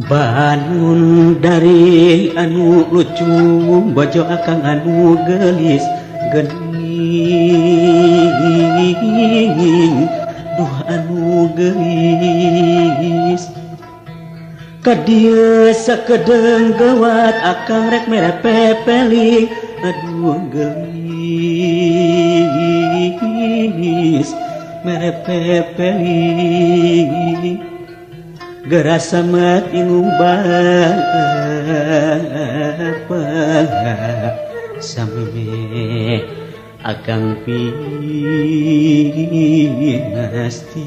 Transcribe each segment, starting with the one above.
Bangun dari anu lucu bojo akang anu gelis geuning duh anu gelis kadieu sakedeng gawat akang rek mere pepeli aduh gelis mere pepeli gerasa mati ngubah sampai akang pinasti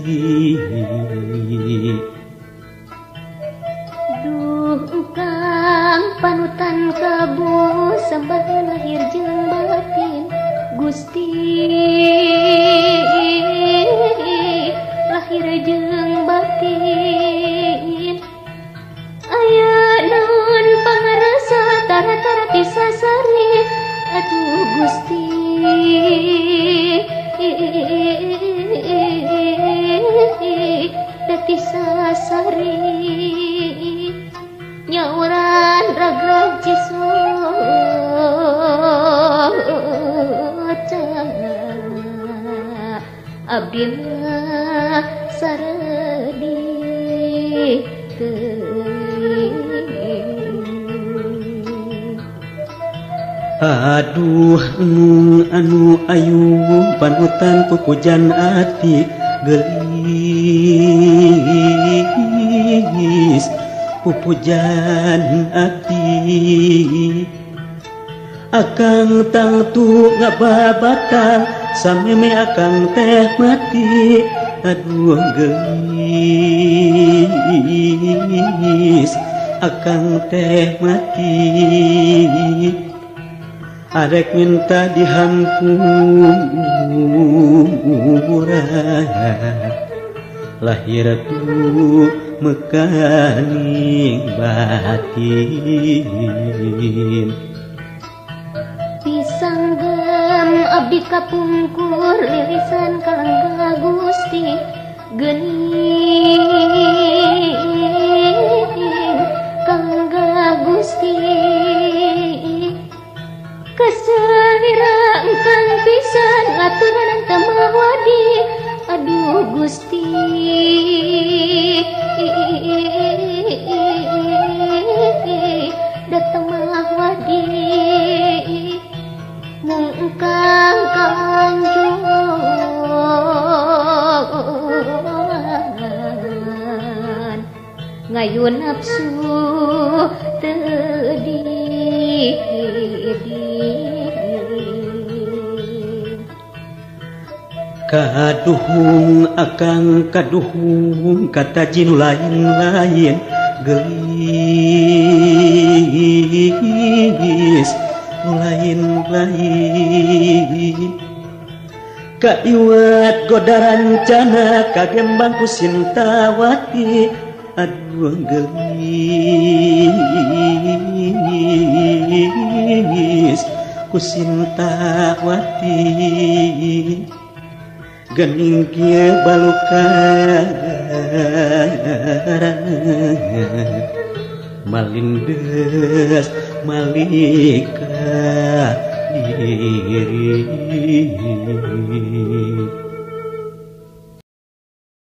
duh ukang panutan kabu sambat lahir jeung batin Gusti lahir jeung batin aya naon pangarasa tara-tara disasari aduh Gusti dati sasari nyauran ragrag jisoca abdi mah saredi aduh anu ayu panutan pupujan ati gelis pupujan ati akang tangtu ngababatan sameme akang teh mati aduh gelis akang teh mati arek minta dihampura lahir tu mekaning batin pisanggem abdi kapungkur lirisan kalangga Gusti geuning kalangga Gusti kasalira engkang pisan ngaturan tamah wadi aduh Gusti datang mah wadi mung engkang kanjuran ngayun nafsu teu kaduhung akang kaduhung kata jinu lain-lain gelis nu lain-lain kaiwat godaran cana kagembang ku Sintawati aduh gelis ku Sintawati gening kieu balukan malindes malika diri